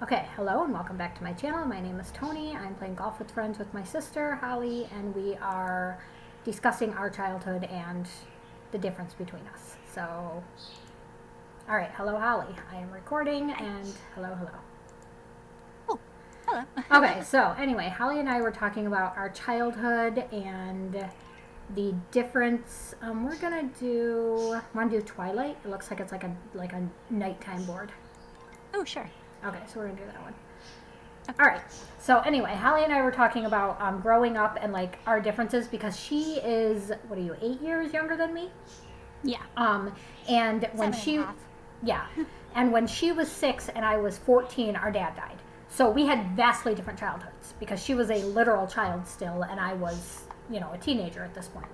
Okay, hello and welcome back to my channel. My name is Tony. I'm playing golf with friends with my sister, Holly, and we are discussing our childhood and the difference between us. So, alright, hello Holly. I am recording and hello. Oh, hello. Okay, so anyway, Holly and I were talking about our childhood and the difference. We're gonna want to do Twilight? It looks like it's like a nighttime board. Oh, sure. Okay, so we're gonna do that one. All right. So anyway, Holly and I were talking about growing up and like our differences because she is, what are you, 8 years younger than me? Yeah. And when 7.5. yeah, and when she was 6 and I was 14, our dad died. So we had vastly different childhoods because she was a literal child still, and I was, a teenager at this point.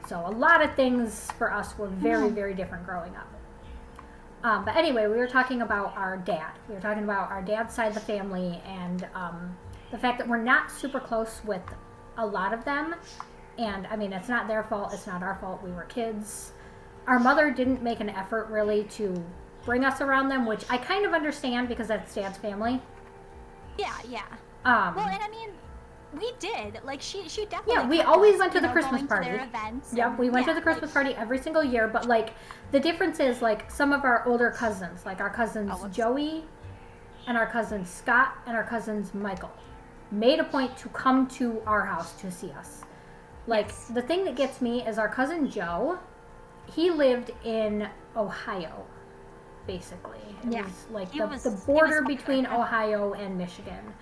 So a lot of things for us were very, very different growing up. But anyway, we were talking about our dad. We were talking about our dad's side of the family and the fact that we're not super close with a lot of them. And I mean, it's not their fault. It's not our fault. We were kids. Our mother didn't make an effort really to bring us around them, which I kind of understand because that's dad's family. Yeah. Well, and I mean, we did. Like, she definitely. Yeah, we kept always us, went to the Christmas going party. To their events. Yep, we went to the Christmas party every single year. But like, the difference is like some of our older cousins, like our cousins Joey, and our cousins Scott, and our cousins Michael, made a point to come to our house to see us. Like, the thing that gets me is our cousin Joe. He lived in Ohio, basically. It was like the border between Ohio and Michigan,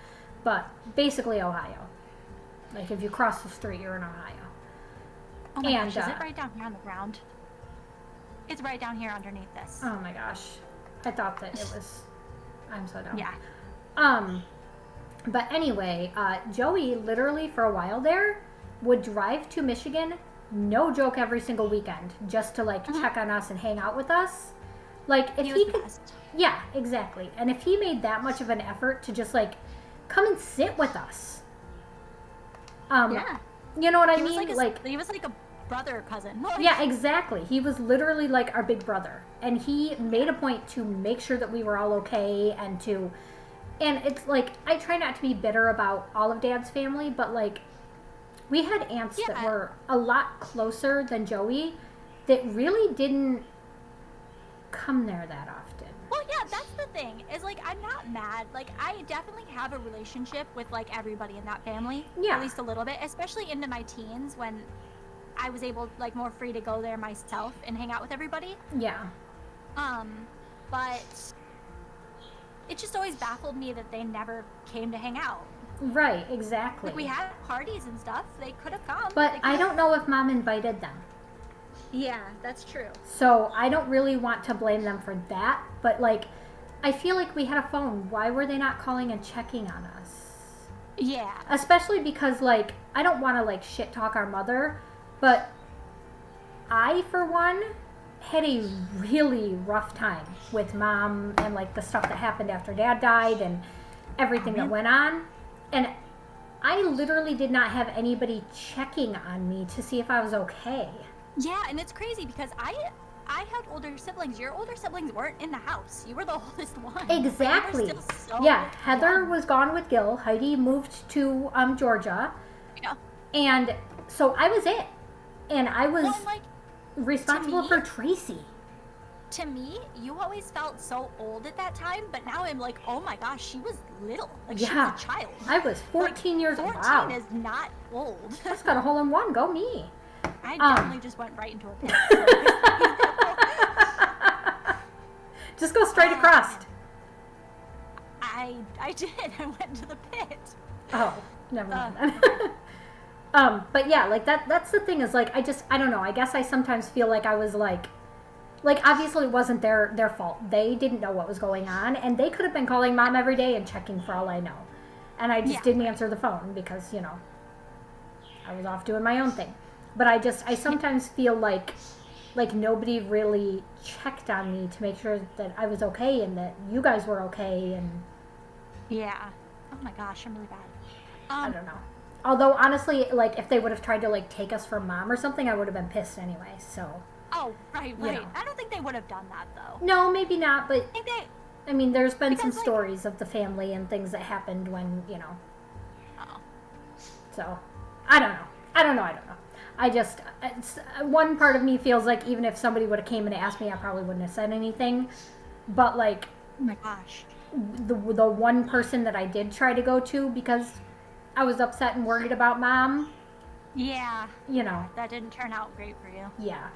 but basically Ohio. Like, if you cross the street, you're in Ohio. Oh my gosh, is it right down here on the ground? It's right down here underneath this. Oh my gosh. I thought that it was... I'm so dumb. Yeah. But anyway, Joey literally for a while there would drive to Michigan, no joke, every single weekend, just to like check on us and hang out with us. Like, if he could... Yeah, exactly. And if he made that much of an effort to just like come and sit with us. Yeah. You know what I mean? He was like a brother cousin. Yeah, exactly. He was literally like our big brother. And he made a point to make sure that we were all okay and it's like, I try not to be bitter about all of Dad's family, but like, we had aunts that were a lot closer than Joey that really didn't come there that often. Well, yeah, that's the thing. Is like, I'm not mad. Like, I definitely have a relationship with like everybody in that family. Yeah. At least a little bit, especially into my teens when I was able, like, more free to go there myself and hang out with everybody. Yeah. But it just always baffled me that they never came to hang out. Right, exactly. Like, we had parties and stuff. They could have come. But I don't know if Mom invited them. Yeah, that's true. So I don't really want to blame them for that. But like, I feel like we had a phone. Why were they not calling and checking on us? Yeah. Especially because like, I don't want to like shit talk our mother, but I, for one, had a really rough time with Mom and like the stuff that happened after Dad died and everything that went on. And I literally did not have anybody checking on me to see if I was okay. Yeah, and it's crazy because I had older siblings. Your older siblings weren't in the house. You were the oldest one. Exactly. Heather was gone with Gil. Heidi moved to Georgia. Yeah. And so I was it. And I was responsible for Tracy. To me, you always felt so old at that time, but now I'm like, oh my gosh, she was little. Like, she was a child. I was 14 years old. 14 is not old. I just got a hole in one. Go me. I definitely just went right into a pit. Just go straight across. I did. I went to the pit. Oh, never mind. But yeah, like that's the thing is like, I don't know. I guess I sometimes feel like I was like obviously it wasn't their fault. They didn't know what was going on, and they could have been calling Mom every day and checking for all I know. And I just didn't answer the phone because, I was off doing my own thing. But I sometimes feel like nobody really checked on me to make sure that I was okay and that you guys were okay. And yeah. Oh my gosh, I'm really bad. I don't know. Although honestly, like if they would have tried to like take us from Mom or something, I would have been pissed anyway. So. Oh, right. I don't think they would have done that though. No, maybe not. But I think I mean, there's been Because, some like- stories of the family and things that happened when, you know. Oh. So, I don't know. I just, one part of me feels like even if somebody would have came and asked me, I probably wouldn't have said anything. But, like, Oh my gosh. the one person that I did try to go to because I was upset and worried about mom, Yeah, you know, that didn't turn out great for you. yeah.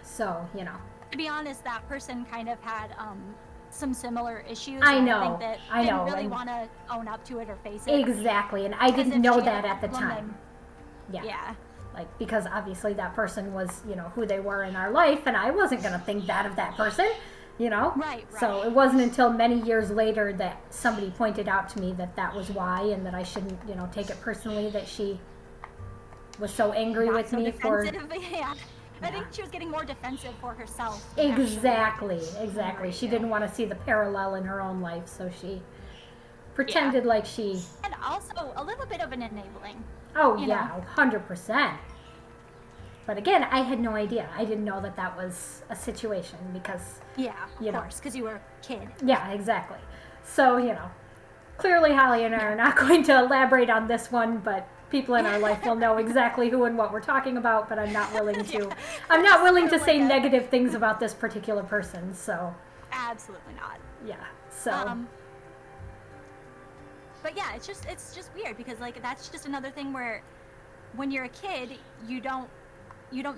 So, you know. To be honest, that person kind of had some similar issues. I and know, I think that I know, didn't really and- want to own up to it or face it. Exactly, and I 'Cause didn't if know she had that at the a problem, time. then- Yeah. Like, because obviously that person was, you know, who they were in our life, and I wasn't going to think that of that person, you know? Right. So it wasn't until many years later that somebody pointed out to me that that was why, and that I shouldn't, you know, take it personally that she was so angry Not with so me for... defensive. Yeah. I Yeah. think she was getting more defensive for herself. actually. Exactly. Right, She yeah. didn't want to see the parallel in her own life, so she pretended like she... And also a little bit of an enabling. Oh, You yeah, 100%. But again, I had no idea. I didn't know that that was a situation because, Yeah, You of know. course, because you were a kid. yeah, exactly. So, you know, clearly Holly and I are not going to elaborate on this one, but people in our life will know exactly who and what we're talking about, but I'm not willing to. Yeah. I'm not willing to Like say a- negative things about this particular person, so, Absolutely not. yeah. So, But yeah, it's just weird because like that's just another thing where when you're a kid, you don't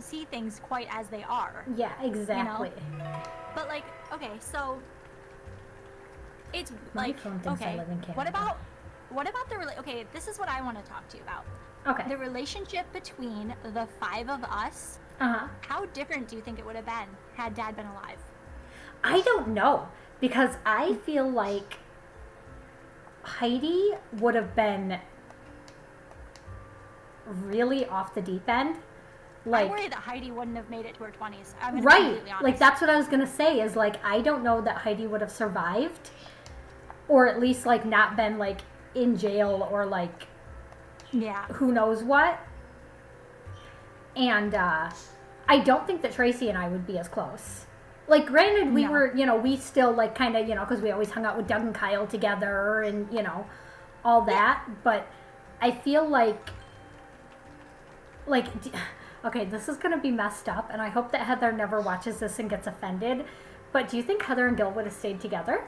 see things quite as they are. yeah, exactly. But like, okay, so it's My like phone thinks I okay, live in what Canada. about the okay, this is what I want to talk to you about. Okay. The relationship between the five of us. Uh-huh. How different do you think it would have been had Dad been alive? I don't know, because I feel like Heidi would have been really off the deep end. Like, I worry that Heidi wouldn't have made it to her 20s. I'm gonna be right. completely honest. Like, that's what I was going to say is, like, I don't know that Heidi would have survived, or at least, like, not been, like, in jail or, like, Yeah. who knows what. And I don't think that Tracy and I would be as close. Like, granted, we No. were, you know, we still, like, kind of, you know, because we always hung out with Doug and Kyle together and, you know, all that. But I feel like, okay, this is going to be messed up, and I hope that Heather never watches this and gets offended. But do you think Heather and Gil would have stayed together?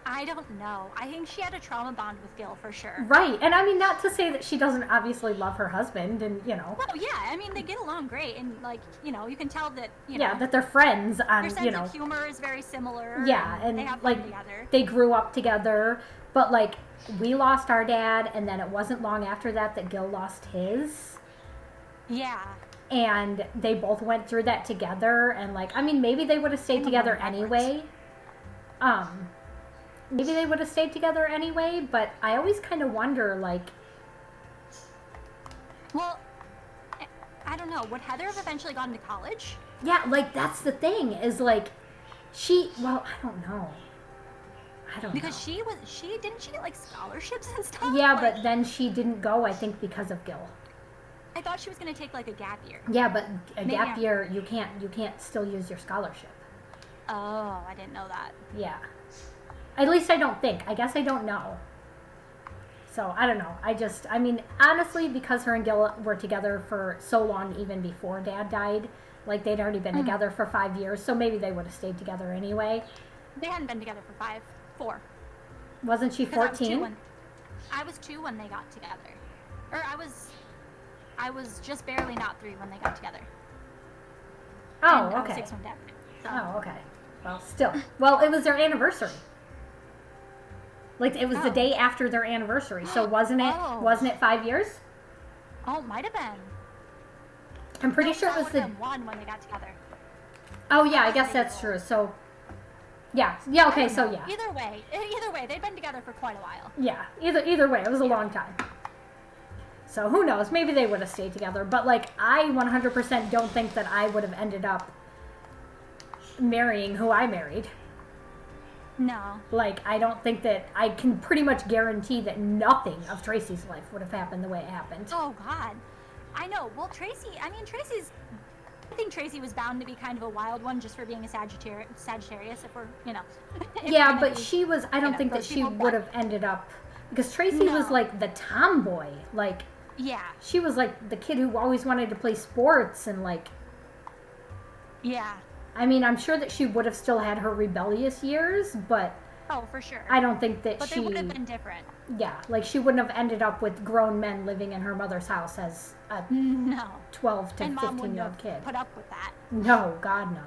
I don't know. I think she had a trauma bond with Gil for sure. Right. And I mean, not to say that she doesn't obviously love her husband and, you know. Well, yeah. I mean, they get along great, and like, you know, you can tell that, you Yeah, know, that they're friends on, their sense you know. of humor is very similar. Yeah, and they have like fun together. they grew up together, but like we lost our dad, and then it wasn't long after that that Gil lost his, Yeah. and they both went through that together. And like, I mean, maybe they would have stayed I'm together going anyway. Maybe they would have stayed together anyway, but I always kind of wonder, like, Well, I don't know. Would Heather have eventually gone to college? yeah, like that's the thing is like, well, I don't know. Because she didn't she get like scholarships and stuff? Yeah, Like, but then she didn't go, I think, because of Gil. I thought she was gonna take like a gap year. Yeah, but a Maybe gap I- year, you can't still use your scholarship. Oh, I didn't know that. Yeah. At least I don't think. I guess I don't know. So, I don't know. I mean, honestly, because her and Gil were together for so long, even before Dad died, like, they'd already been together for 5 years, so maybe they would have stayed together anyway. They hadn't been together for 4. Wasn't she 'Cause I was 14? I was 2 when they got together. Or I was just barely not 3 when they got together. Oh, And I was okay. 6 when Dad died. So. Oh, okay. Well, still. Well, it was their anniversary. Like, it was the Oh. day after their anniversary, so wasn't it Oh. 5 years? Oh, it might have been. I'm pretty No, sure it that was would the... have been 1 when they got together. Oh, yeah, I guess that's true. So, yeah. Yeah, okay, so yeah. Either way, they'd been together for quite a while. Yeah, either way, it was a long time. So who knows? Maybe they would have stayed together. But like, I 100% don't think that I would have ended up marrying who I married. No. Like, I don't think that I can pretty much guarantee that nothing of Tracy's life would have happened the way it happened. Oh God, I know. Well, Tracy's think Tracy was bound to be kind of a wild one just for being a Sagittarius, if we're, if Yeah, we're but be, she was, I don't think that those she people, would have ended up, because Tracy was No. like the tomboy. Like, Yeah, she was like the kid who always wanted to play sports and like, yeah. I mean, I'm sure that she would have still had her rebellious years, but Oh, for sure. I don't think that But she, they would have been different. yeah, like she wouldn't have ended up with grown men living in her mother's house as a No. 12 to And mom 15 wouldn't year old have kid. put up with that. No, God, no.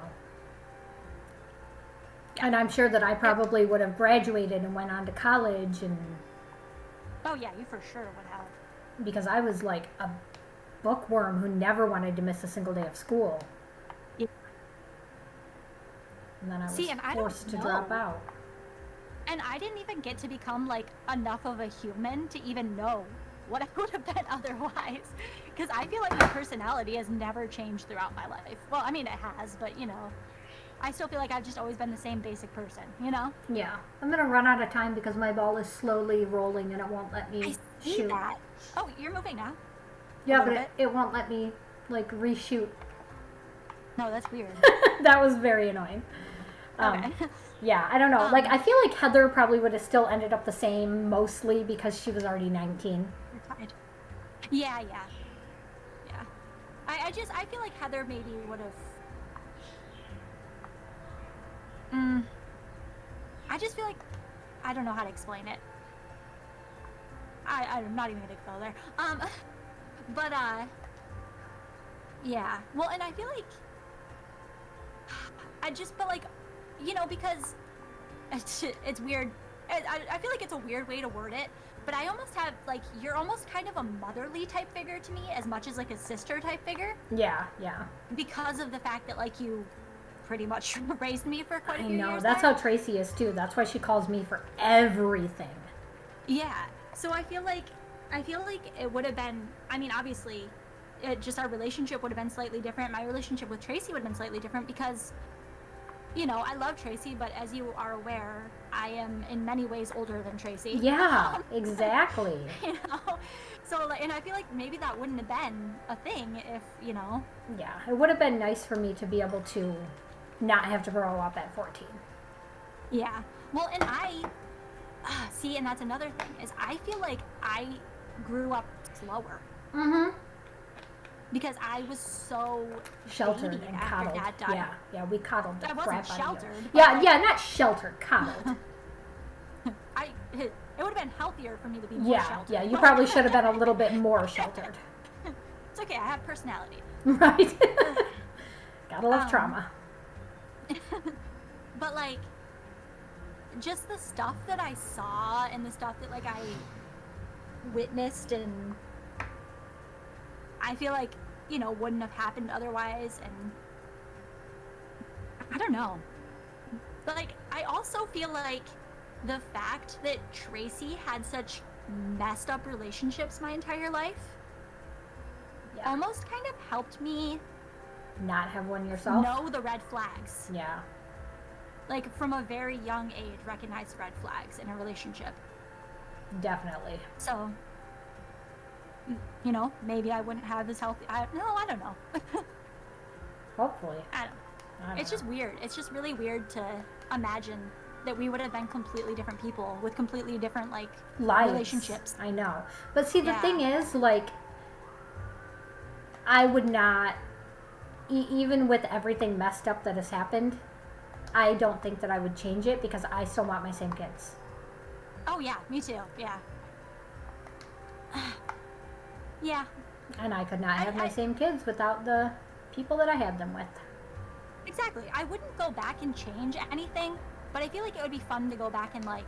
And I'm sure that I probably would have graduated and went on to college, and Oh, yeah, you for sure would have. because I was like a bookworm who never wanted to miss a single day of school. Yeah. And then I was See, and I don't forced to drop know. out. And I didn't even get to become like enough of a human to even know what I would have been otherwise. Because I feel like my personality has never changed throughout my life. Well, I mean, it has, but I still feel like I've just always been the same basic person, Yeah. I'm going to run out of time because my ball is slowly rolling and it won't let me I see shoot. that. Oh, you're moving now. Yeah, but little it won't let me like reshoot. No, that's weird. That was very annoying. Okay. Yeah, I don't know. Like, Um, I feel like Heather probably would have still ended up the same, mostly because she was already 19. You're tired. Yeah. I feel like Heather maybe would have. I just feel like I don't know how to explain it. I'm not even gonna go there. But yeah. Well, and I feel like but like, because it's weird. I feel like it's a weird way to word it, but I almost have like you're almost kind of a motherly type figure to me as much as like a sister type figure Yeah. because of the fact that like you pretty much raised me for quite a I few know. years. That's there. how Tracy is too. That's why she calls me for everything. Yeah. So I feel like it would have been. I mean, obviously, our relationship would have been slightly different. My relationship with Tracy would have been slightly different because, I love Tracy, but as you are aware, I am in many ways older than Tracy. Yeah, exactly. So, and I feel like maybe that wouldn't have been a thing if, Yeah, it would have been nice for me to be able to not have to grow up at 14. Yeah. Well, and see, and that's another thing, is I feel like I grew up slower Mm-hmm. because I was so Sheltered baby and after coddled. Dad died. Yeah, we coddled the I wasn't crap out of sheltered, you. but Yeah, like- yeah, not sheltered, coddled. It would have been healthier for me to be more Yeah, sheltered. yeah, you probably should have been a little bit more sheltered. It's okay, I have personality. Right? Gotta love trauma. But like, just the stuff that I saw and the stuff that like I witnessed, and I feel like wouldn't have happened otherwise, and I don't know. But like, I also feel like the fact that Tracy had such messed up relationships my entire life Yeah. almost kind of helped me Not have one yourself? know the red flags. Yeah. Like, from a very young age, recognize red flags in a relationship. Definitely. So, maybe I wouldn't have this healthy. I don't know. Hopefully. I don't. It's just weird. It's just really weird to imagine that we would have been completely different people with completely different like lives. relationships. I know. But see, the Yeah. thing is, like, I would not, even with everything messed up that has happened, I don't think that I would change it because I still want my same kids. Oh yeah, me too. Yeah. Yeah. And I could not have my I- same kids without the people that I had them with. Exactly. I wouldn't go back and change anything, but I feel like it would be fun to go back and like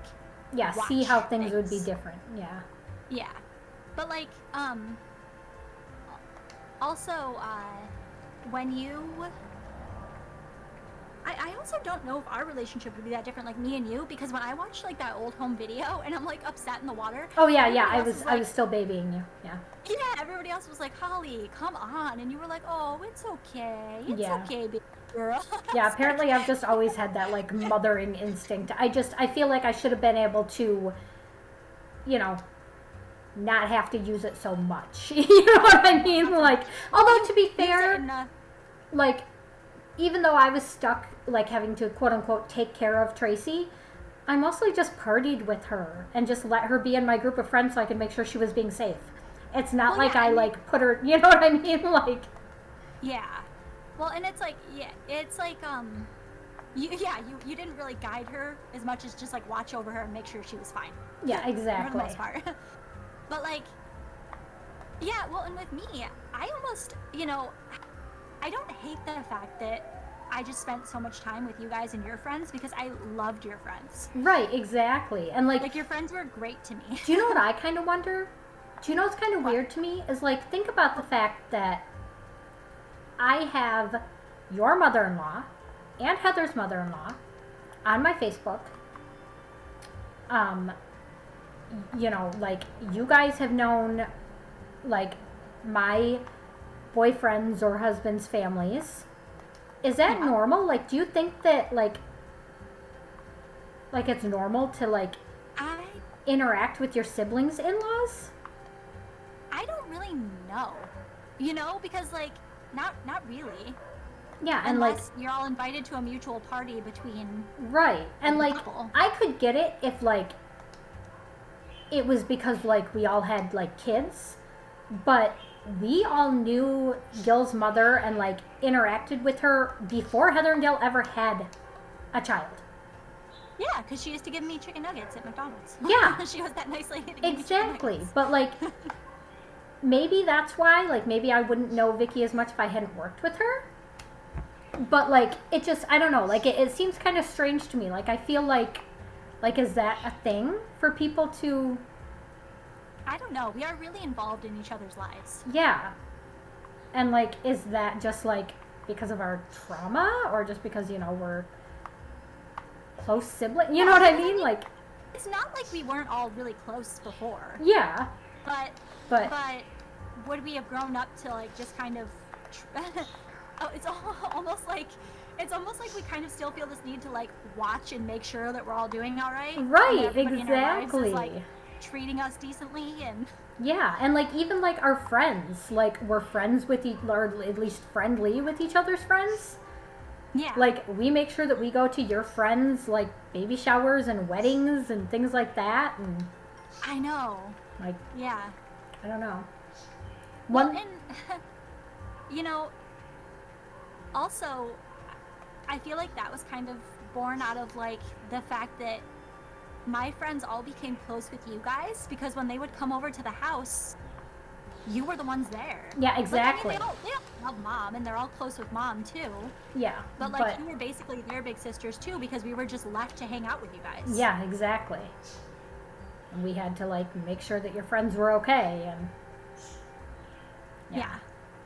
Yeah, see watch how things would be things. different. Yeah. Yeah. But like also when you I also don't know if our relationship would be that different, like me and you, because when I watched like that old home video and I'm like upset in the water. Oh yeah, yeah. everybody I else was is I like- was still babying you. Yeah. Yeah, everybody else was like, Holly, come on, and you were like, oh, it's okay, Yeah. baby girl. Yeah, apparently I've just always had that like mothering instinct. I feel like I should have been able to, not have to use it so much. You know what I mean? Like, although to be Use it fair, in a- like, even though I was stuck, like, having to quote unquote take care of Tracy, I mostly just partied with her and just let her be in my group of friends so I could make sure she was being safe. It's not Well, like yeah, I, and- like, put her, you know what I mean? Like, Yeah. Well, and it's like, yeah, it's like, you didn't really guide her as much as just like watch over her and make sure she was fine. yeah, For the exactly. most part. But like, yeah, well, and with me, I almost, I don't hate the fact that I just spent so much time with you guys and your friends because I loved your friends. Right, exactly. And, like, Like, your friends were great to me. do you know what I kind of wonder? Do you know what's kind of What? weird to me? Is, like, think about the fact that I have your mother-in-law and Heather's mother-in-law on my Facebook. Like, you guys have known, like, my boyfriends or husbands' families. Is that Yeah. normal? Like, do you think that, like it's normal to, like, I interact with your siblings' in-laws? I don't really know. Because like not really. Yeah, and, like, Unless you're all invited to a mutual party between right. And, like, couple. I could get it if, like, it was because, like, we all had, like, kids, but we all knew Gil's mother and, like, interacted with her before Heather and Gil ever had a child. Yeah, because she used to give me chicken nuggets at McDonald's. Yeah. She was that nice lady to give me chicken Exactly. nuggets. But, like, maybe that's why, like, maybe I wouldn't know Vicky as much if I hadn't worked with her. But, like, it just, I don't know, like, it seems kind of strange to me. Like, I feel like, is that a thing for people to, I don't know. We are really involved in each other's lives. yeah. And, like, is that just, like, because of our trauma? Or just because, we're close siblings? You know what I mean? Like, It's not like we weren't all really close before, yeah. but But, would we have grown up to like just kind of? Oh, almost like we kind of still feel this need to like watch and make sure that we're all doing all right. and right, everybody in our lives exactly. is, like, treating us decently and. Yeah, and, like, even, like, our friends, like, we're friends with or at least friendly with each other's friends. Yeah. Like, we make sure that we go to your friends, like, baby showers and weddings and things like that, and, I know. like, Yeah. I don't know. Well, One, and also, I feel like that was kind of born out of like the fact that my friends all became close with you guys because when they would come over to the house, you were the ones there. yeah, exactly. Like, I mean, they all love mom and they're all close with mom too. Yeah, But like you were basically their big sisters too because we were just left to hang out with you guys. yeah, exactly. And we had to, like, make sure that your friends were okay, and Yeah.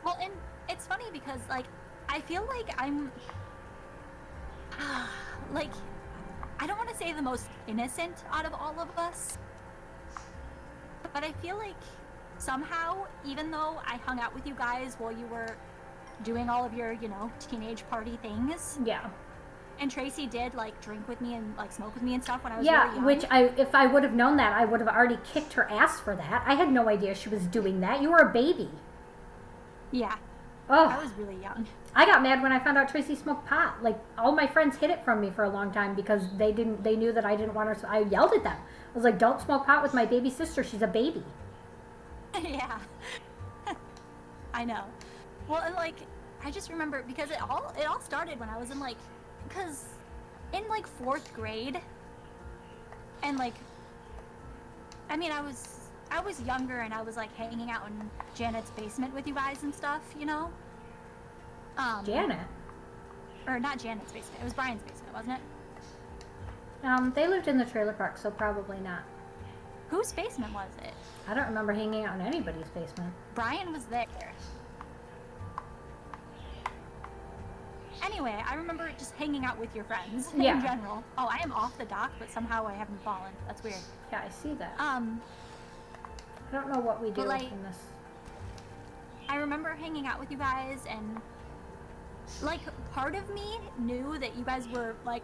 Well, and it's funny because like I feel like I'm like I don't want to say the most innocent out of all of us, but I feel like somehow, even though I hung out with you guys while you were doing all of your, teenage party things, yeah. and Tracy did like drink with me and like smoke with me and stuff when I was Yeah, really young. which if I would have known that, I would have already kicked her ass for that. I had no idea she was doing that. You were a baby. Yeah, Oh, I was really young. I got mad when I found out Tracy smoked pot. Like, all my friends hid it from me for a long time because they knew that I didn't want her. I yelled at them. I was like, "Don't smoke pot with my baby sister. She's a baby." Yeah. I know. Well, and like I just remember because it all started when I was in like cuz in like 4th grade and like I mean I was younger and I was like hanging out in Janet's basement with you guys and stuff, Janet. or not Janet's basement. It was Brian's basement, wasn't it? They lived in the trailer park, so probably not. Whose basement was it? I don't remember hanging out in anybody's basement. Brian was there. Anyway, I remember just hanging out with your friends Yeah. in general. Oh, I am off the dock, but somehow I haven't fallen. That's weird. Yeah, I see that. Uh, I don't know what we do but, like, in this. I remember hanging out with you guys, and like part of me knew that you guys were like,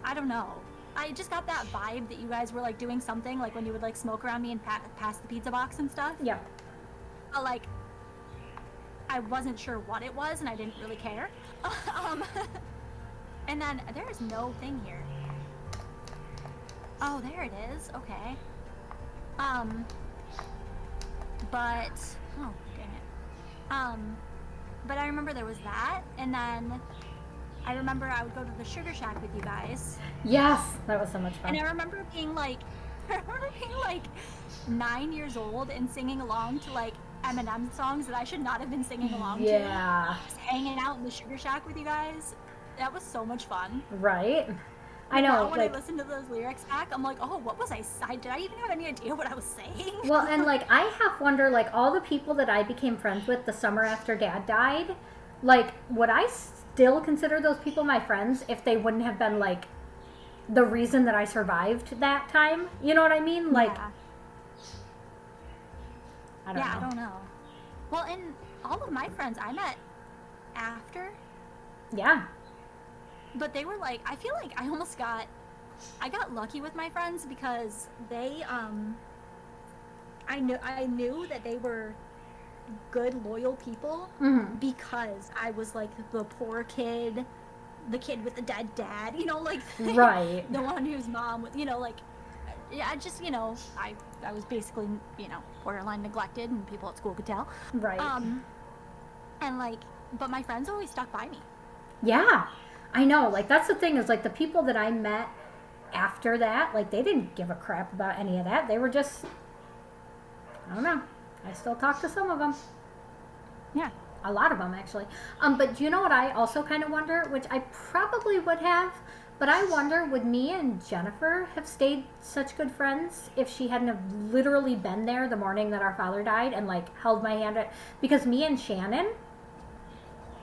I don't know. I just got that vibe that you guys were like doing something, like when you would like smoke around me and pass the pizza box and stuff. Yeah. But like, I wasn't sure what it was, and I didn't really care. um, and then there is no thing here. Oh, there it is. Okay. But oh, dang it. But I remember there was that, and then I remember I would go to the Sugar Shack with you guys. Yes, that was so much fun. And I remember being like, 9 years old and singing along to like Eminem songs that I should not have been singing along to. Yeah. Just hanging out in the Sugar Shack with you guys. That was so much fun. Right? I know. Now when like, I listen to those lyrics back, I'm like, oh, what was I? Did I even have any idea what I was saying? well, and like I half wonder, like all the people that I became friends with the summer after Dad died, like would I still consider those people my friends if they wouldn't have been like the reason that I survived that time? You know what I mean? Like, yeah. I don't know. I don't know. Well, and all of my friends I met after, Yeah. but they were like, I feel like I got lucky with my friends because they I knew that they were good, loyal people Mm-hmm. because I was like the poor kid, the kid with the dead dad, like Right. the one whose mom was, like, yeah, I just, I was basically, borderline neglected, and people at school could tell. Right. And like, but my friends always stuck by me. Yeah. I know. Like that's the thing is like the people that I met after that, like they didn't give a crap about any of that. They were just, I don't know. I still talk to some of them. Yeah. A lot of them actually. But do you know what I also kind of wonder, which I probably would have, but I wonder would me and Jennifer have stayed such good friends if she hadn't have literally been there the morning that our father died and like held my hand because me and Shannon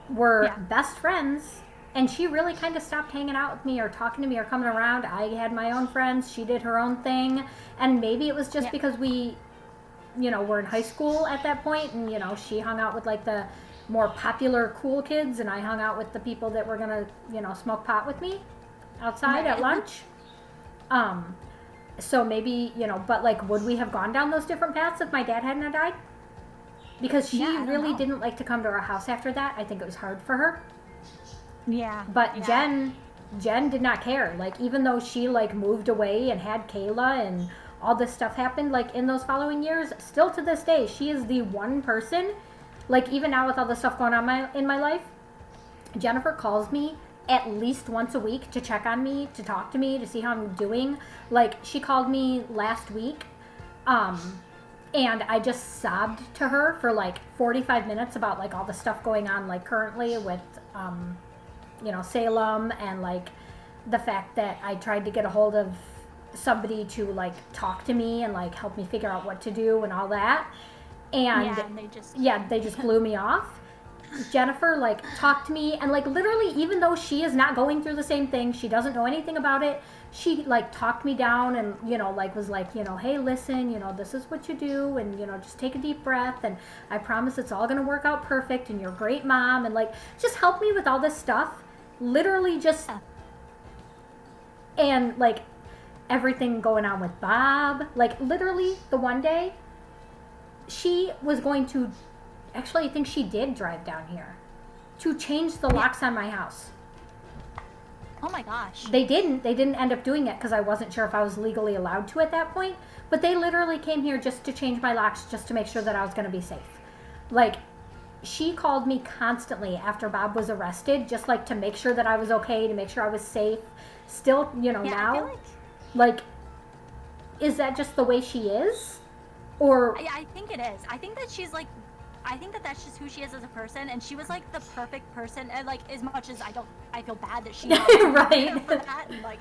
were best friends, and she really kind of stopped hanging out with me or talking to me or coming around. I had my own friends, she did her own thing, and maybe it was just because we were in high school at that point, and she hung out with like the more popular cool kids, and I hung out with the people that were gonna smoke pot with me outside at lunch. So maybe but like would we have gone down those different paths if my dad hadn't have died? Because she really didn't like to come to our house after that. I think it was hard for her. Yeah. But Jen did not care. Like even though she like moved away and had Kayla and all this stuff happened like in those following years, still to this day she is the one person, like even now with all the stuff going on in my life, Jennifer calls me at least once a week to check on me, to talk to me, to see how I'm doing. Like she called me last week, and I just sobbed to her for like 45 minutes about like all the stuff going on like currently with Salem, and like the fact that I tried to get a hold of somebody to like talk to me and like help me figure out what to do and all that. And they just blew me off. Jennifer like talked to me, and like literally even though she is not going through the same thing, she doesn't know anything about it, she like talked me down and like was like hey, listen, this is what you do, and just take a deep breath, and I promise it's all gonna work out perfect, and you're a great mom, and like just help me with all this stuff, literally just. And like everything going on with Bob, like literally the one day she was going to, actually I think she did drive down here to change the locks on my house. Oh my gosh. They didn't end up doing it because I wasn't sure if I was legally allowed to at that point, but they literally came here just to change my locks, just to make sure that I was going to be safe. Like she called me constantly after Bob was arrested, just like to make sure that I was okay, to make sure I was safe. Still, now I feel like is that just the way she is? Or I think it is. I think that she's like, I think that that's just who she is as a person, and she was like the perfect person. And like, as much as I feel bad that she right for that, and like,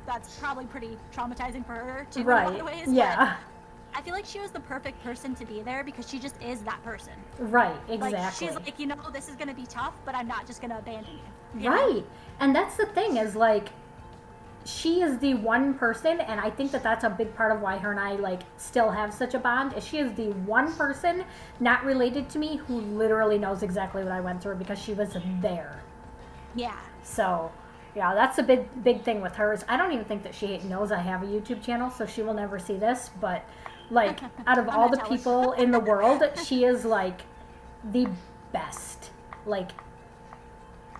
that's probably pretty traumatizing for her too, right. in a lot of ways. Yeah. But I feel like she was the perfect person to be there because she just is that person. Right. Exactly. Like she's like, this is gonna be tough, but I'm not just gonna abandon you. Right. And that's the thing is like, she is the one person, and I think that that's a big part of why her and I like still have such a bond, is she is the one person not related to me who literally knows exactly what I went through because she was there. Yeah. So yeah, that's a big thing with hers. I don't even think that she knows I have a YouTube channel, so she will never see this, but like out of all the people in the world, she is like the best. Like,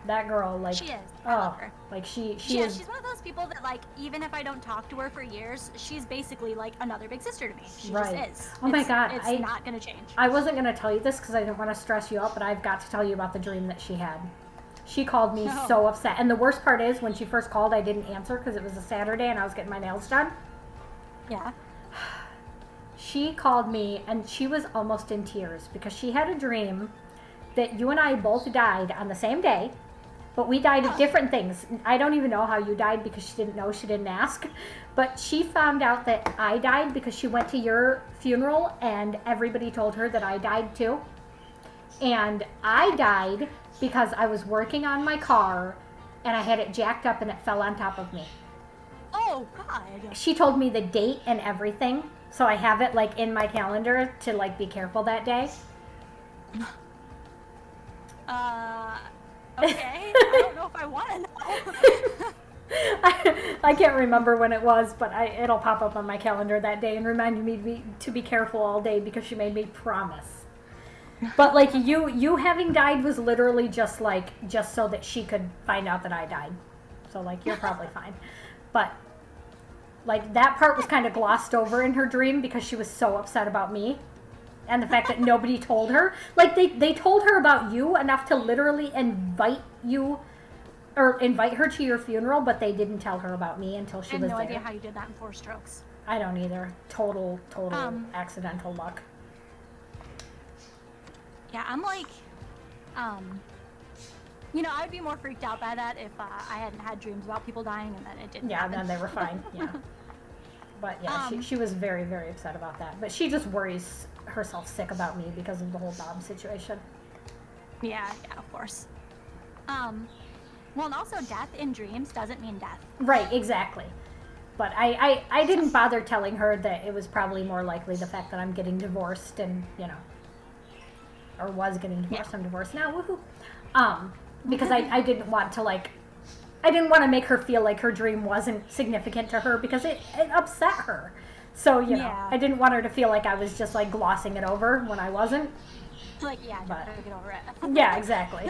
that girl, like, She is. I love her. like she Yeah, is. she's one of those people that, like, even if I don't talk to her for years, she's basically like another big sister to me. She Right. just is. Oh my God, It's not gonna change. I wasn't going to tell you this because I didn't want to stress you out, but I've got to tell you about the dream that she had. She called me Oh. so upset. And the worst part is, when she first called, I didn't answer because it was a Saturday and I was getting my nails done. Yeah. She called me and she was almost in tears because she had a dream that you and I both died on the same day, but we died of different things. I don't even know how you died because she didn't know, she didn't ask. But she found out that I died because she went to your funeral and everybody told her that I died too. And I died because I was working on my car and I had it jacked up and it fell on top of me. Oh God. She told me the date and everything, so I have it like in my calendar to like be careful that day. Okay. I don't know if I want to know. I can't remember when it was, but it'll pop up on my calendar that day and remind me to be careful all day because she made me promise. But like you having died was literally just so that she could find out that I died. So like you're probably fine. But like that part was kind of glossed over in her dream because she was so upset about me. And the fact that nobody told her. Like they told her about you enough to literally invite her to your funeral, but they didn't tell her about me until she I have was no there. idea how you did that in 4 strokes. I don't either. Total accidental luck. Yeah, I'm like, you know, I would be more freaked out by that if I hadn't had dreams about people dying and then it didn't Yeah, happen. then they were fine. Yeah. But yeah, she was very, very upset about that. But she just worries herself sick about me because of the whole Bob situation. Yeah, of course. Well, and also death in dreams doesn't mean death. Right, exactly. But I didn't bother telling her that it was probably more likely the fact that I'm getting divorced and, you know, or was getting divorced. Yeah. I'm divorced now, woohoo. Because I didn't want to I didn't want to make her feel like her dream wasn't significant to her because it upset her. So, you know, Yeah. I didn't want her to feel like I was just like glossing it over when I wasn't. Like, yeah, But- just get over it. Yeah, exactly.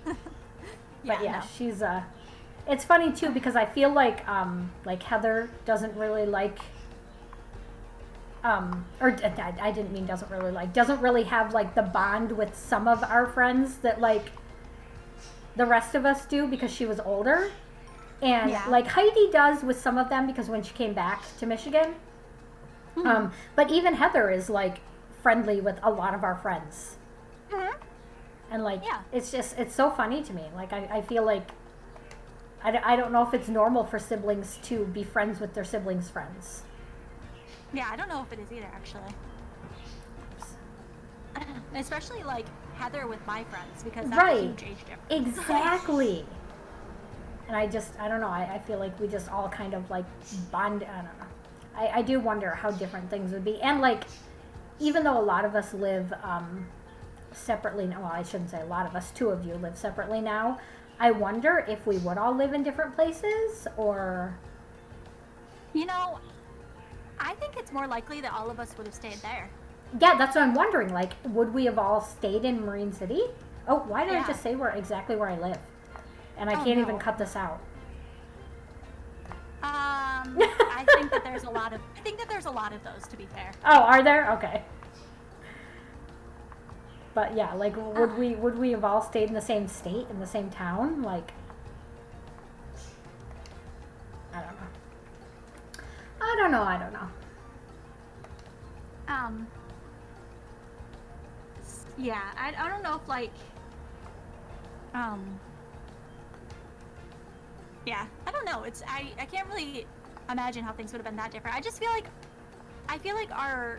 But yeah, no. she's it's funny too because I feel like Heather doesn't really like I didn't mean doesn't really have like the bond with some of our friends that like the rest of us do because she was older. And Yeah. like Heidi does with some of them because when she came back to Michigan. But even Heather is like friendly with a lot of our friends. Mm-hmm. And like, Yeah. it's so funny to me. Like, I feel like, I don't know if it's normal for siblings to be friends with their siblings' friends. Yeah, I don't know if it is either, actually. Especially like Heather with my friends because that's Right. a huge age difference. Exactly. And I don't know, I feel like we just all kind of like bond, I don't know. I do wonder how different things would be. And like, even though a lot of us live separately, well, I shouldn't say a lot of us, 2 of you live separately now. I wonder if we would all live in different places or... You know, I think it's more likely that all of us would have stayed there. Yeah, that's what I'm wondering. Like, would we have all stayed in Marine City? Oh, why did I Yeah. just say exactly where I live? And I Oh, can't no. even cut this out. I think that there's a lot of those, to be fair. Oh, are there? Okay. But yeah, like, would we have all stayed in the same state, in the same town? Like, I don't know. I don't know. Yeah, I don't know if like, yeah, I don't know. I can't really imagine how things would have been that different. I feel like our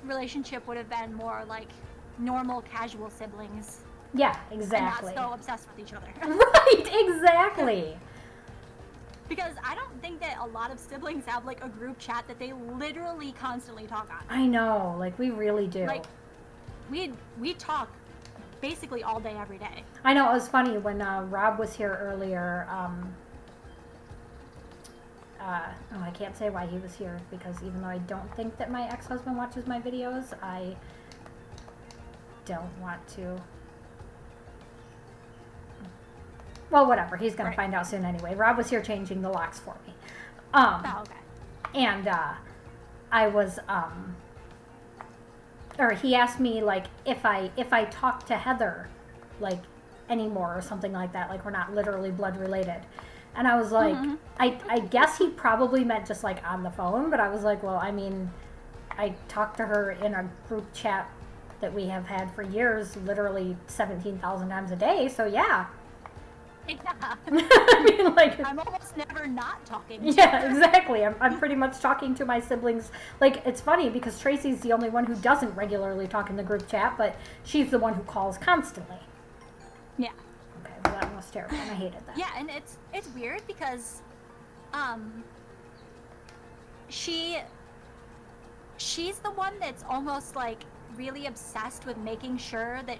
relationship would have been more like normal, casual siblings. Yeah, exactly. And not so obsessed with each other. Right, exactly. Because I don't think that a lot of siblings have like a group chat that they literally constantly talk on. I know, like we really do. Like we talk basically all day, every day. I know, it was funny when Rob was here earlier. I can't say why he was here because even though I don't think that my ex-husband watches my videos, I don't want to. Well, whatever. He's going to find out soon anyway. Rob was here changing the locks for me. Oh, okay. And I was, or he asked me, like, if I talk to Heather, like, anymore or something like that, like we're not literally blood related. And I was like, I guess he probably meant just, like, on the phone, but I was like, well, I mean, I talked to her in a group chat that we have had for years, literally 17,000 times a day, so yeah. Yeah. I mean, like, I'm almost never not talking to yeah, her. exactly. I'm pretty much talking to my siblings. Like, it's funny because Tracy's the only one who doesn't regularly talk in the group chat, but she's the one who calls constantly. Yeah. Okay, well, that was terrible, and I hated that. Yeah, and it's weird because she's the one that's almost like really obsessed with making sure that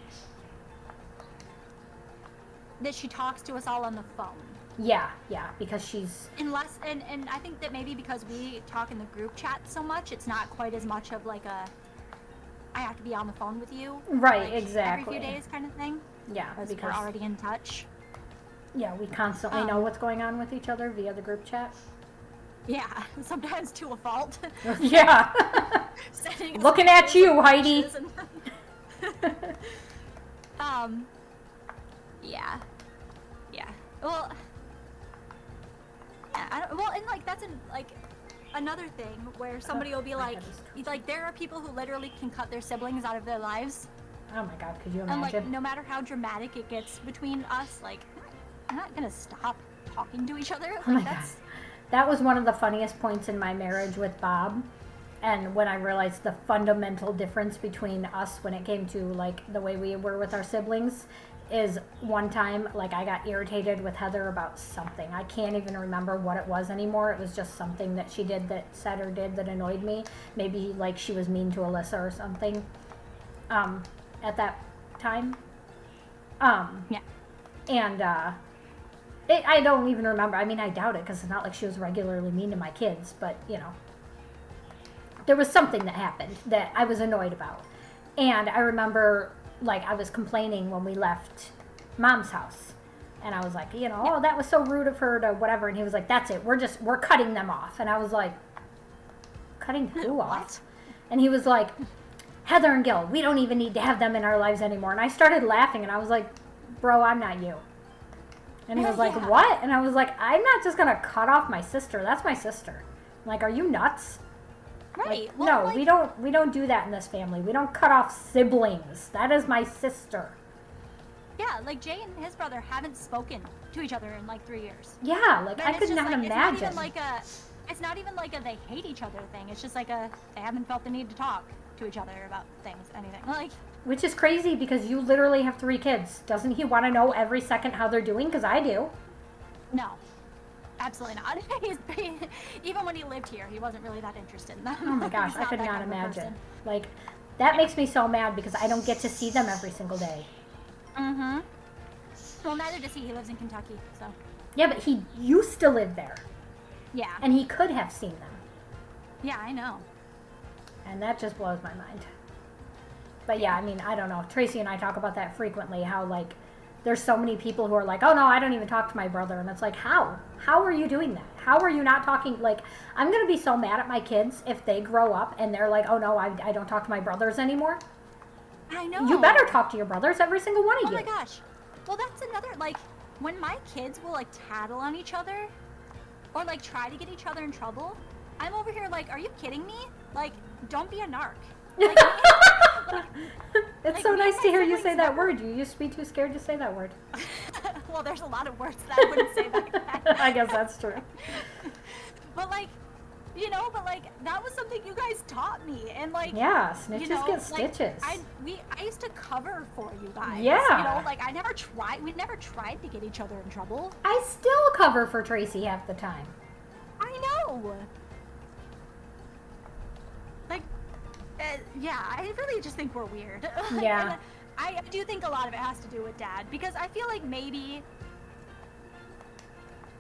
she talks to us all on the phone. Yeah, because she's... Unless, and I think that maybe because we talk in the group chat so much, it's not quite as much of like a, I have to be on the phone with you. Right, like, exactly. Every few days kind of thing. Yeah, Because we're already in touch. Yeah, we constantly know what's going on with each other via the group chat. Yeah, sometimes to a fault. Yeah. Looking at you, Heidi. Yeah. Well, and like that's another thing where somebody will be my like, head is like there are people who literally can cut their siblings out of their lives, Oh my god, could you and imagine? like no matter how dramatic it gets between us, like I'm not gonna stop talking to each other. Like, Oh my that's god. That was one of the funniest points in my marriage with Bob. And when I realized the fundamental difference between us when it came to like the way we were with our siblings is one time, like, I got irritated with Heather about something. I can't even remember what it was anymore. It was just something that she did that said or did that annoyed me. Maybe like she was mean to Alyssa or something at that time. yeah. And I don't even remember. I mean, I doubt it because it's not like she was regularly mean to my kids, but you know, there was something that happened that I was annoyed about. And I remember, like, I was complaining when we left Mom's house. And I was like, you know, oh, that was so rude of her to whatever. And he was like, that's it. We're cutting them off. And I was like, cutting who off? And he was like, Heather and Gil, we don't even need to have them in our lives anymore. And I started laughing and I was like, bro, I'm not you. And he was like, what? And I was like, I'm not just going to cut off my sister. That's my sister. I'm like, are you nuts? Right. Like, well, no, like, we don't do that in this family. We don't cut off siblings. That is my sister. Yeah, like Jay and his brother haven't spoken to each other in like 3 years. Yeah, like And I could it's just, not like, imagine. It's not even like a they hate each other thing. It's just like they haven't felt the need to talk to each other about things, anything. Like, Which is crazy because you literally have 3 kids. Doesn't he want to know every second how they're doing? Because I do. no. Absolutely not. Even when he lived here, he wasn't really that interested in them. Oh my gosh, He's I could that not kind of a imagine. person. Like, that makes me so mad because I don't get to see them every single day. Mm-hmm. Well, neither does he. He lives in Kentucky, so. Yeah, but he used to live there. Yeah. And he could have seen them. Yeah, I know. And that just blows my mind. But yeah, I mean, I don't know. Tracy and I talk about that frequently, how, like, there's so many people who are like, oh no, I don't even talk to my brother. And it's like, how? How are you doing that? How are you not talking? Like, I'm going to be so mad at my kids if they grow up and they're like, oh no, I don't talk to my brothers anymore. I know. You better talk to your brothers, every single one of Oh you. my gosh. Well, that's another, like, when my kids will, like, tattle on each other or, like, try to get each other in trouble, I'm over here like, are you kidding me? Like, don't be a narc. Like, It's like, so me nice and to my hear you say siblings that never- word. You used to be too scared to say that word. well, there's a lot of words that I wouldn't say that. I guess that's true. But, like, you know, that was something you guys taught me. And, like, Yeah, snitches you know, get like, stitches. I used to cover for you guys. Yeah. You know, like, we never tried to get each other in trouble. I still cover for Tracy half the time. I know. Like, yeah, I really just think we're weird. Yeah. And I do think a lot of it has to do with Dad, because I feel like maybe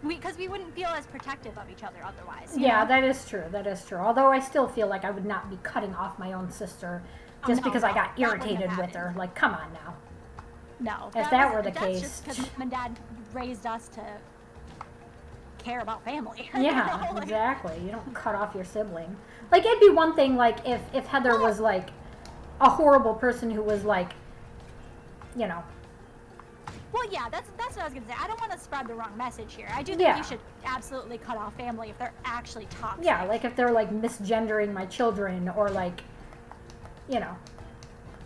because we wouldn't feel as protective of each other otherwise. you Yeah, know? that is true. That is true. Although I still feel like I would not be cutting off my own sister just no, because I no, got that wouldn't have irritated with her. happened. Like, come on now. No. If that were the that's case. just because mom and dad raised us to care about family. you Yeah, know, like- exactly. You don't cut off your sibling. Like, it'd be one thing, like, if Heather was, like, a horrible person who was, like, you know. Well, yeah, that's what I was gonna say. I don't want to spread the wrong message here. I do think Yeah. you should absolutely cut off family if they're actually toxic. Yeah, like, if they're, like, misgendering my children or, like, you know.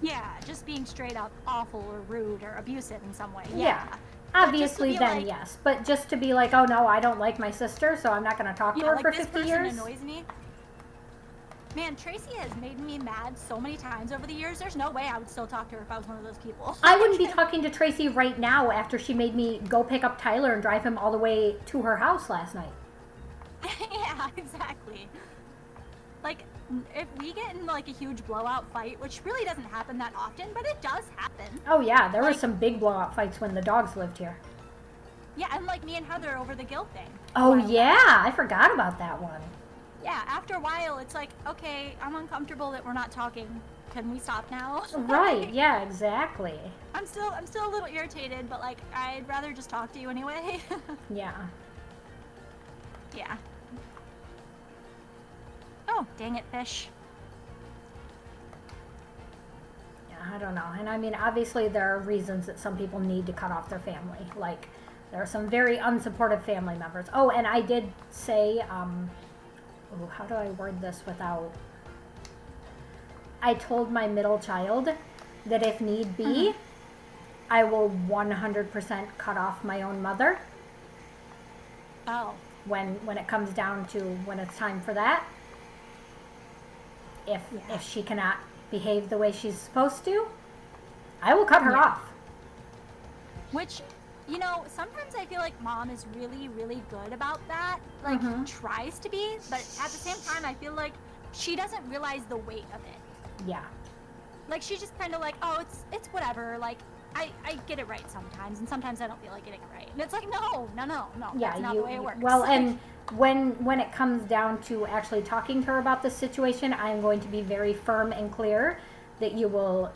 Yeah, just being straight up awful or rude or abusive in some way. Yeah. But just to Obviously, be then, like- yes. But just to be like, oh, no, I don't like my sister, so I'm not going to talk to Yeah, her like for this 50 person years. annoys me. Man, Tracy has made me mad so many times over the years. There's no way I would still talk to her if I was one of those people. I wouldn't be talking to Tracy right now after she made me go pick up Tyler and drive him all the way to her house last night. Yeah, exactly. Like, if we get in like a huge blowout fight, which really doesn't happen that often, but it does happen. Oh, yeah, there was Like- some big blowout fights when the dogs lived here. Yeah, and like me and Heather over the guilt thing. Oh, Wow. yeah, I forgot about that one. Yeah, after a while, it's like, okay, I'm uncomfortable that we're not talking. Can we stop now? Right, yeah, exactly. I'm still a little irritated, but like, I'd rather just talk to you anyway. Yeah. Yeah. Oh, dang it, fish. Yeah, I don't know. And I mean, obviously, there are reasons that some people need to cut off their family. Like, there are some very unsupportive family members. Oh, and I did say, how do I word this without... I told my middle child that if need be, I will 100% cut off my own mother Oh. when it comes down to when it's time for that. Yeah. If she cannot behave the way she's supposed to, I will cut her Yeah. off. Which, you know, sometimes I feel like mom is really, really good about that. Like, Mhm. tries to be, but at the same time, I feel like she doesn't realize the weight of it. Yeah. Like, she's just kind of like, oh, it's whatever. Like, I get it right sometimes, and sometimes I don't feel like getting it right. And it's like, no, Yeah, that's not the way it works. Well, and when it comes down to actually talking to her about this situation, I'm going to be very firm and clear that you will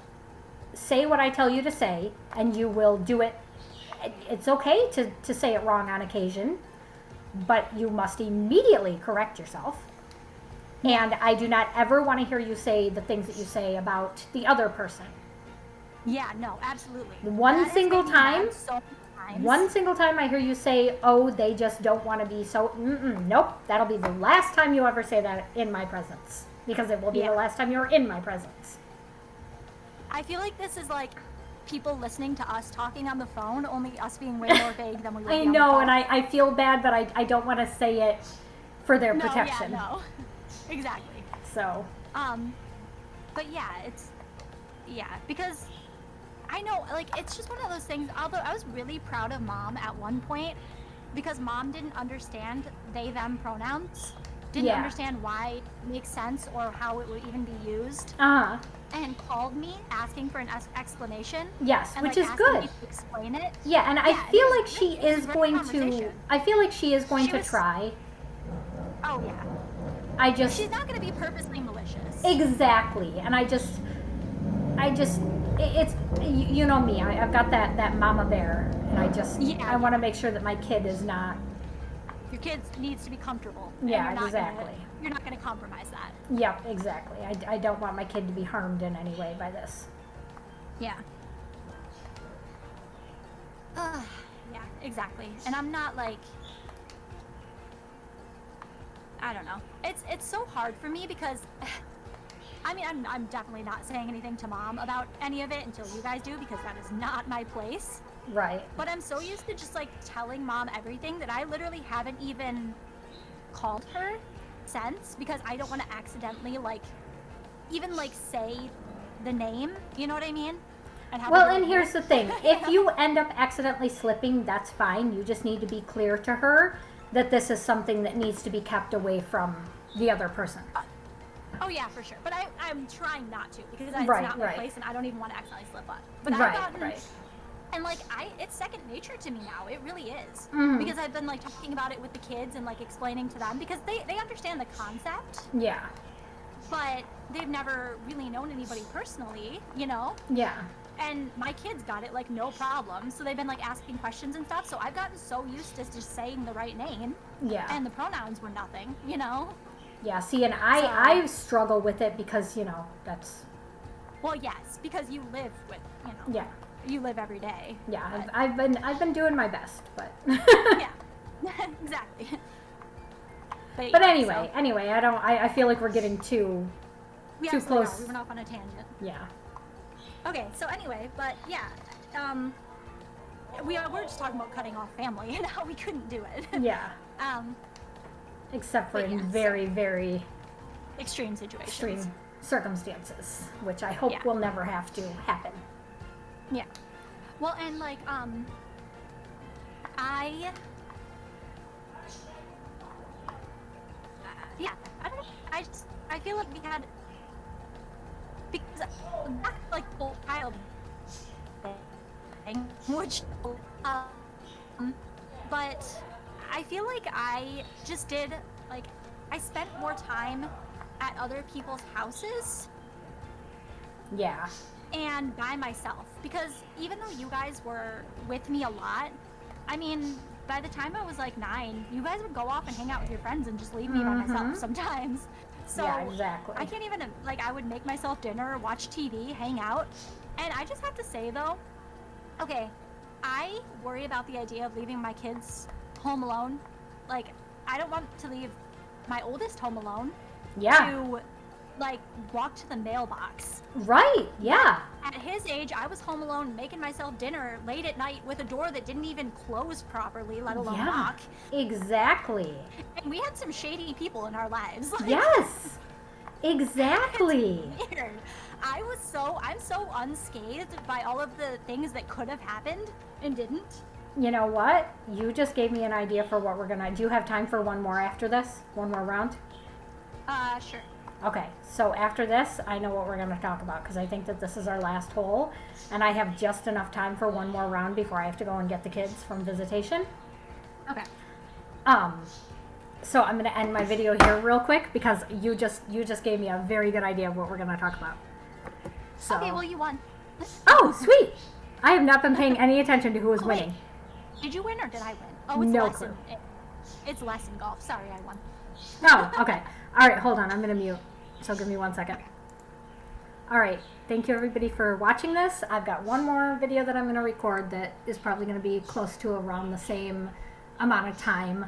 say what I tell you to say, and you will do it. It's okay to say it wrong on occasion, but you must immediately correct yourself. And I do not ever want to hear you say the things that you say about the other person. Yeah, no, absolutely. One That has single made me mad time- so many times. One single time I hear you say, oh, they just don't want to be so, nope, that'll be the last time you ever say that in my presence. Because it will be Yeah. the last time you're in my presence. I feel like this is like people listening to us talking on the phone, only us being way more vague than we would I be on the know, phone. and I feel bad, but I don't want to say it for their protection. Yeah, no. Exactly. So, But yeah, because I know, like, it's just one of those things. Although I was really proud of mom at one point because mom didn't understand they them pronouns, didn't Yeah. understand why it makes sense or how it would even be used, uh-huh. and called me asking for an explanation. Yes, And, which like, is asking good. me to explain it. Yeah, and I Yeah, feel it was like she great. It was is a great going to, conversation. I feel like she is going She to was- try. Oh yeah, I just, she's not gonna be purposely malicious. exactly, and it's, you know me, I've got that mama bear, and Yeah. I want to make sure that my kid is not, Your kid needs to be comfortable. and Yeah, you're not exactly. You're not gonna compromise that. yep, exactly. I don't want my kid to be harmed in any way by this. Yeah. Yeah, exactly. And I'm not like, I don't know. It's so hard for me because I mean, I'm definitely not saying anything to mom about any of it until you guys do because that is not my place. Right. But I'm so used to just like telling mom everything that I literally haven't even called her since because I don't want to accidentally like even like say the name, you know what I mean? And have her Well, be and like, here's the thing. If you end up accidentally slipping, that's fine. You just need to be clear to her that this is something that needs to be kept away from the other person. Oh yeah, for sure. But I'm trying not to because it's Right, not my right. place, and I don't even want to accidentally slip up. But I've Right, gotten, right. and like it's second nature to me now. It really is Mhm. because I've been like talking about it with the kids and like explaining to them because they understand the concept. Yeah. but they've never really known anybody personally, you know? Yeah. And my kids got it like no problem. So they've been like asking questions and stuff. So I've gotten so used to just saying the right name. Yeah. And the pronouns were nothing, you know? Yeah, see, and I struggle with it because, you know, that's... Well, yes, because you live with, you know. Yeah. You live every day. Yeah, but- I've been doing my best, but... Yeah, exactly. But yeah, anyway, I feel like we're getting too we too absolutely close. are. We went off on a tangent. Yeah. Okay, so anyway, but yeah, we're just talking about cutting off family and how we couldn't do it. Yeah. Um, Except for But in yes. very, very extreme situations. extreme circumstances, which I hope Yeah. will never have to happen. Yeah. Well, and like, yeah, I don't know. I feel like we had, because that's like full child thing, which, but I feel like I just did, like, I spent more time at other people's houses Yeah. and by myself, because even though you guys were with me a lot, I mean, by the time I was like 9, you guys would go off and hang out with your friends and just leave me by myself sometimes. So Yeah, exactly. I can't even, like, I would make myself dinner, watch TV, hang out, and I just have to say though, okay, I worry about the idea of leaving my kids home alone. Like, I don't want to leave my oldest home alone Yeah. to like walk to the mailbox. Right. Yeah. At his age, I was home alone making myself dinner late at night with a door that didn't even close properly, let alone Yeah. lock. Exactly. And we had some shady people in our lives. Like, Yes. Exactly. weird. I'm so unscathed by all of the things that could have happened and didn't. You know what? You just gave me an idea for what we're gonna. Do you have time for one more after this? One more round? Sure. Okay, so after this, I know what we're going to talk about because I think that this is our last hole, and I have just enough time for one more round before I have to go and get the kids from visitation. Okay. So I'm going to end my video here real quick because you just gave me a very good idea of what we're going to talk about. So, Okay, well, you won. oh, sweet! I have not been paying any attention to who is Oh, wait. winning. Did you win or did I win? Oh, it's No less clue. it's less in golf. Sorry, I won. Oh, okay. All right, hold on. I'm going to mute. So give me 1 second. All right. Thank you, everybody, for watching this. I've got one more video that I'm going to record that is probably going to be close to around the same amount of time.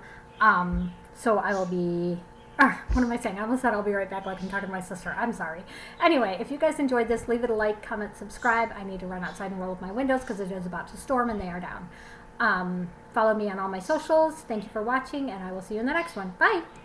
So I will be... what am I saying? I almost said I'll be right back like I'm talking to my sister. I'm sorry. Anyway, if you guys enjoyed this, leave it a like, comment, subscribe. I need to run outside and roll with my windows because it is about to storm and they are down. Follow me on all my socials. Thank you for watching, and I will see you in the next one. Bye!